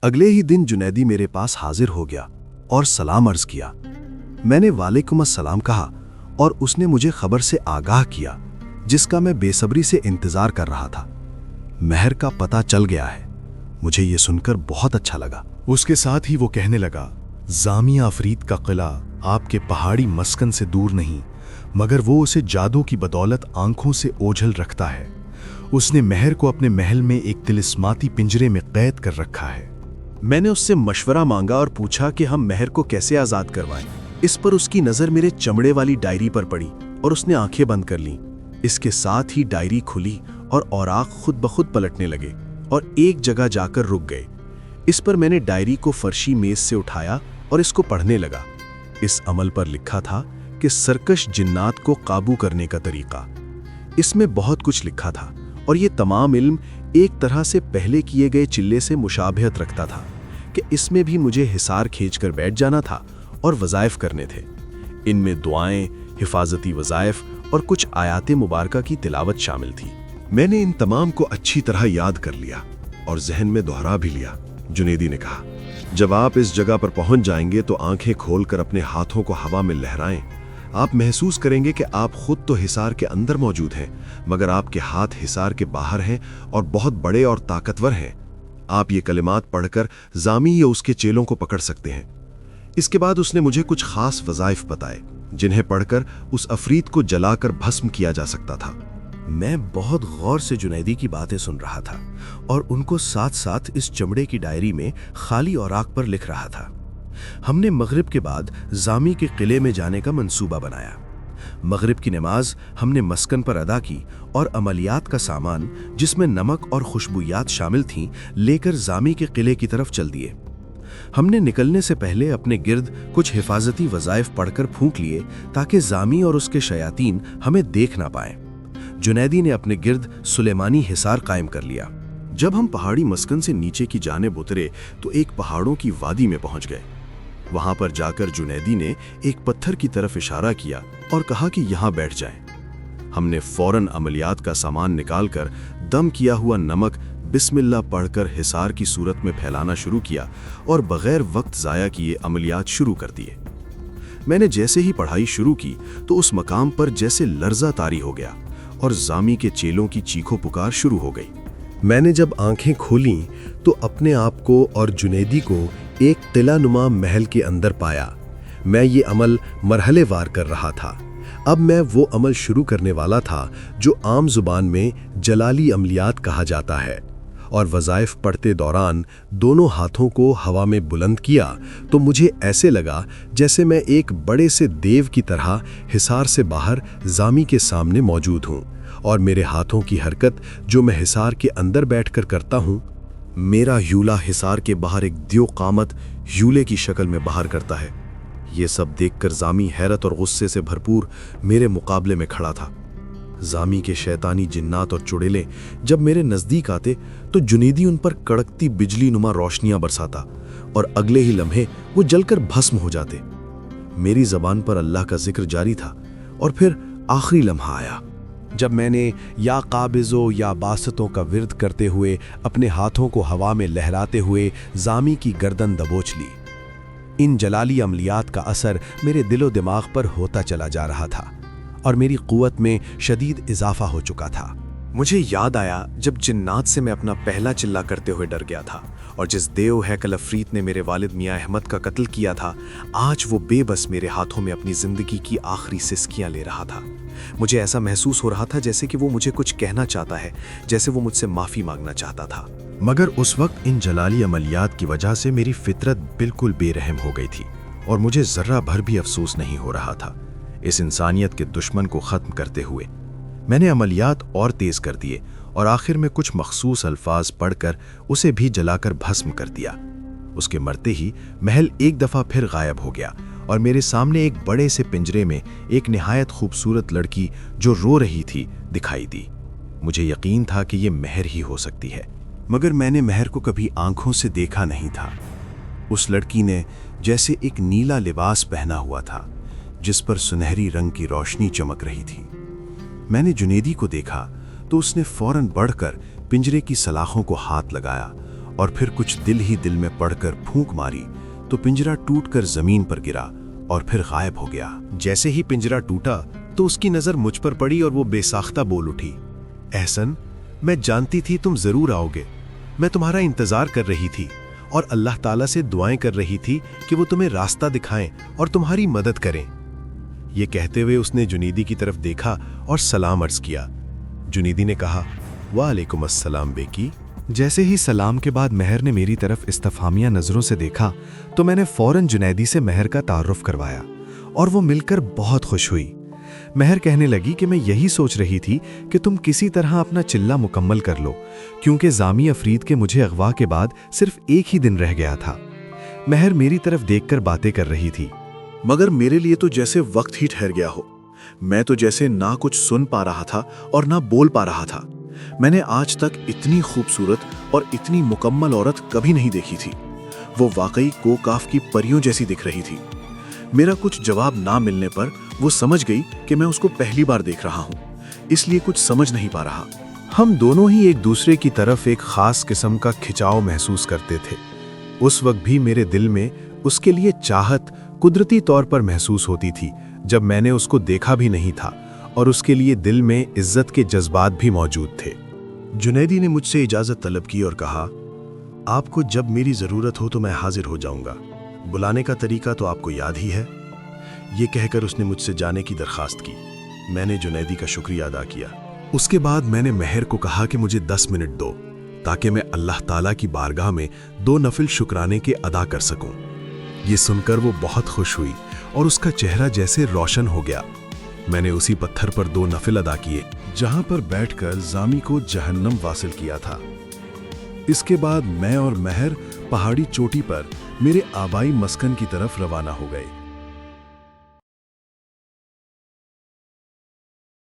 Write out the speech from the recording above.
अगले ही दिन जुनैदी मेरे पास हाजिर हो गया और सलाम अर्ज किया। मैंने वालेकुम अस्सलाम कहा और उसने मुझे खबर से आगाह किया जिसका मैं बेसब्री से इंतजार कर रहा था। महर का पता चल गया है। मुझे यह सुनकर बहुत अच्छा लगा। उसके साथ ही वो कहने लगा, जामिया अफरीद का किला आपके पहाड़ी मस्कन से दूर नहीं, मगर वो उसे जादू की बदौलत आंखों से ओझल रखता है। उसने महर को अपने महल में एक तिलिस्माती पिंजरे में कैद कर रखा है। मैंने उससे मशवरा मांगा और पूछा कि हम महर को कैसे आजाद करवाएं। इस पर उसकी नजर मेरे चमड़े वाली डायरी पर पड़ी और उसने आंखें बंद कर लीं। इसके साथ ही डायरी खुली और औराक खुद ब खुद पलटने लगे और एक जगह जाकर रुक गए। इस पर मैंने डायरी को फर्शी मेज से उठाया और इसको पढ़ने लगा। इस अमल पर लिखा था कि सरकश जिन्नात को काबू करने का तरीका। इसमें बहुत कुछ लिखा था और ये तमाम इल्म एक तरह से पहले किए गए चिल्ले से मुशाबहत रखता था कि इसमें भी मुझे हिसार खींचकर बैठ जाना था और वज़ाइफ करने थे। इनमें दुआएं, हिफाजती वज़ाइफ और कुछ आयाते मुबारका की तिलावत शामिल थी। मैंने इन तमाम को अच्छी तरह याद कर लिया और जहन में दोहरा भी लिया। जुनैदी ने कहा, जब आप इस जगह पर पहुंच जाएंगे तो आंखें खोलकर अपने हाथों को हवा में लहराएं। आप महसूस करेंगे कि आप खुद तो हिसार के अंदर मौजूद हैं, मगर आपके हाथ हिसार के बाहर हैं और बहुत बड़े और ताकतवर हैं। आप ये कलिमात पढ़कर जामी या उसके चेलों को पकड़ सकते हैं। इसके बाद उसने मुझे कुछ खास वज़ाइफ बताए जिन्हें पढ़कर उस अफरीद को जलाकर भस्म किया जा सकता था। मैं बहुत गौर से जुनैदी की बातें सुन रहा था और उनको साथ साथ इस चमड़े की डायरी में खाली औराक पर लिख रहा था। हमने मगरिब के बाद जामी के किले में जाने का मंसूबा बनाया। मगरिब की नमाज हमने मस्कन पर अदा की और अमलियात का सामान जिसमें नमक और खुशबूयात शामिल थीं लेकर जामी के किले की तरफ चल दिए। हमने निकलने से पहले अपने गिर्द कुछ हिफाजती वज़ाइफ पढ़कर फूंक लिए ताकि जामी और उसके शयातीन हमें देख ना पाएं। जुनैदी ने अपने गिर्द सुलेमानी हिसार कायम कर लिया। जब हम पहाड़ी मस्कन से नीचे की जानिब उतरे तो एक पहाड़ों की वादी में पहुंच गए। वहां पर जाकर जुनैदी ने एक पत्थर की तरफ इशारा किया और कहा कि यहां बैठ जाएं। हमने फौरन अमलियात का सामान निकालकर दम किया हुआ नमक बिस्मिल्लाह पढ़कर हिसार की सूरत में फैलाना शुरू किया और बगैर वक्त ज़ाया किए अमलियात शुरू कर दिए। मैंने जैसे ही पढ़ाई शुरू की तो उस मकाम पर जैसे लर्जा तारी हो गया और जामी के चेलों की चीखों पुकार शुरू हो गई। मैंने जब आंखें खोलीं तो अपने आप को और जुनैदी को एक किला-नुमा महल के अंदर पाया। मैं ये अमल मरहलेवार कर रहा था। अब मैं वो अमल शुरू करने वाला था जो आम जुबान में जलाली अमलियात कहा जाता है, और वज़ाइफ पढ़ते दौरान दोनों हाथों को हवा में बुलंद किया तो मुझे ऐसे लगा जैसे मैं एक बड़े से देव की तरह हिसार से बाहर जामी के सामने मौजूद हूँ और मेरे हाथों की हरकत जो मैं हिसार के अंदर बैठकर करता हूँ, मेरा ह्यूला हिसार के बाहर एक द्यो कामत ह्यूले की शक्ल में बाहर करता है। ये सब देखकर जामी हैरत और गुस्से से भरपूर मेरे मुकाबले में खड़ा था। जामी के शैतानी जिन्नात और चुड़ैलें जब मेरे नज़दीक आते तो जुनैदी उन पर कड़कती बिजली नुमा रोशनियां बरसाता और अगले ही लम्हे वो जलकर भस्म हो जाते। मेरी ज़बान पर अल्लाह का जिक्र जारी था और फिर आखिरी लम्हा आया जब मैंने या काबिज़ो या बासतों का विर्द करते हुए अपने हाथों को हवा में लहराते हुए जामी की गर्दन दबोच ली। इन जलाली अमलियात का असर मेरे दिलो दिमाग पर होता चला जा रहा था और मेरी क़ुव्वत में शदीद इजाफा हो चुका था। मुझे याद आया जब जिन्नात से मैं अपना पहला चिल्ला करते हुए डर गया था और जिस देव हैकल अफरीद ने मेरे वालिद मियाँ अहमद का कत्ल किया था, आज वो बेबस मेरे हाथों में अपनी ज़िंदगी की आखिरी सिसकियाँ ले रहा था। मुझे ऐसा महसूस हो रहा था जैसे कि वो मुझे कुछ कहना चाहता है, जैसे वो मुझसे माफ़ी मांगना चाहता था। मगर उस वक्त इन जलाली अमलियात की वजह से मेरी फितरत बिल्कुल बेरहम हो गई थी और मुझे ज़र्रा भर भी अफसोस नहीं हो रहा था। इस इंसानियत के दुश्मन को ख़त्म करते हुए मैंने अमलियात और तेज़ कर दिए और आखिर में कुछ मखसूस अल्फाज पढ़कर उसे भी जलाकर भस्म कर दिया। उसके मरते ही महल एक दफ़ा फिर गायब हो गया और मेरे सामने एक बड़े से पिंजरे में एक निहायत खूबसूरत लड़की जो रो रही थी दिखाई दी। मुझे यकीन था कि ये महर ही हो सकती है, मगर मैंने महर को कभी आंखों से देखा नहीं था। उस लड़की ने जैसे एक नीला लिबास पहना हुआ था जिस पर सुनहरी रंग की रोशनी चमक रही थी। मैंने जुनैदी को देखा तो उसने फौरन बढ़कर पिंजरे की सलाखों को हाथ लगाया और फिर कुछ दिल ही दिल में पढ़कर फूंक मारी तो पिंजरा टूटकर जमीन पर गिरा और फिर गायब हो गया। जैसे ही पिंजरा टूटा तो उसकी नजर मुझ पर पड़ी और वो बेसाख्ता बोल उठी, एहसन, मैं जानती थी तुम जरूर आओगे। मैं तुम्हारा इंतजार कर रही थी और अल्लाह ताला से दुआएं कर रही थी कि वो तुम्हें रास्ता दिखाएं और तुम्हारी मदद करें। ये कहते हुए उसने जुनीदी की तरफ देखा और सलाम अर्ज किया। जुनीदी ने कहा, वालेकुम अस्सलाम बेकी। जैसे ही सलाम के बाद महर ने मेरी तरफ इस्तफामिया नज़रों से देखा तो मैंने फौरन जुनैदी से महर का तारुफ करवाया और वो मिलकर बहुत खुश हुई। महर कहने लगी कि मैं यही सोच रही थी कि तुम किसी तरह अपना चिल्ला मुकम्मल कर लो, क्योंकि जामी अफरीद के मुझे अगवा के बाद सिर्फ एक ही दिन रह गया था। महर मेरी तरफ देखकर बातें कर रही थी। मगर मेरे लिए तो जैसे वक्त ही ठहर गया हो। मैं तो जैसे ना कुछ सुन पा रहा था और ना बोल पा रहा था। मैंने आज तक इतनी खूबसूरत और इतनी मुकम्मल औरत कभी नहीं देखी थी। वो वाकई कोकाफ की परियों जैसी दिख रही थी। मेरा कुछ जवाब ना मिलने पर वो समझ गई कि मैं उसको पहली बार देख रहा हूँ, इसलिए कुछ समझ नहीं पा रहा। हम दोनों ही एक दूसरे की तरफ एक खास किस्म का खिंचाव महसूस करते थे। उस वक्त भी मेरे दिल में उसके लिए चाहत कुदरती तौर पर महसूस होती थी, जब मैंने उसको देखा भी नहीं था, और उसके लिए दिल में इज्जत के जज्बात भी मौजूद थे। जुनैदी ने मुझसे इजाज़त तलब की और कहा, आपको जब मेरी ज़रूरत हो तो मैं हाजिर हो जाऊंगा। बुलाने का तरीका तो आपको याद ही है। ये कहकर उसने मुझसे जाने की दरखास्त की। मैंने जुनैदी का शुक्रिया अदा किया। उसके बाद मैंने महर को कहा कि मुझे 10 मिनट दो, ताकि मैं अल्लाह ताला की बारगाह में 2 नफिल शुक्राने के अदा कर सकूं। ये सुनकर वो बहुत खुश हुई और उसका चेहरा जैसे रोशन हो गया। मैंने उसी पत्थर पर 2 नफिल अदा किए जहां पर बैठकर जामी को जहन्नम वासिल किया था। इसके बाद मैं और महर पहाड़ी चोटी पर मेरे आबाई मस्कन की तरफ रवाना हो गए।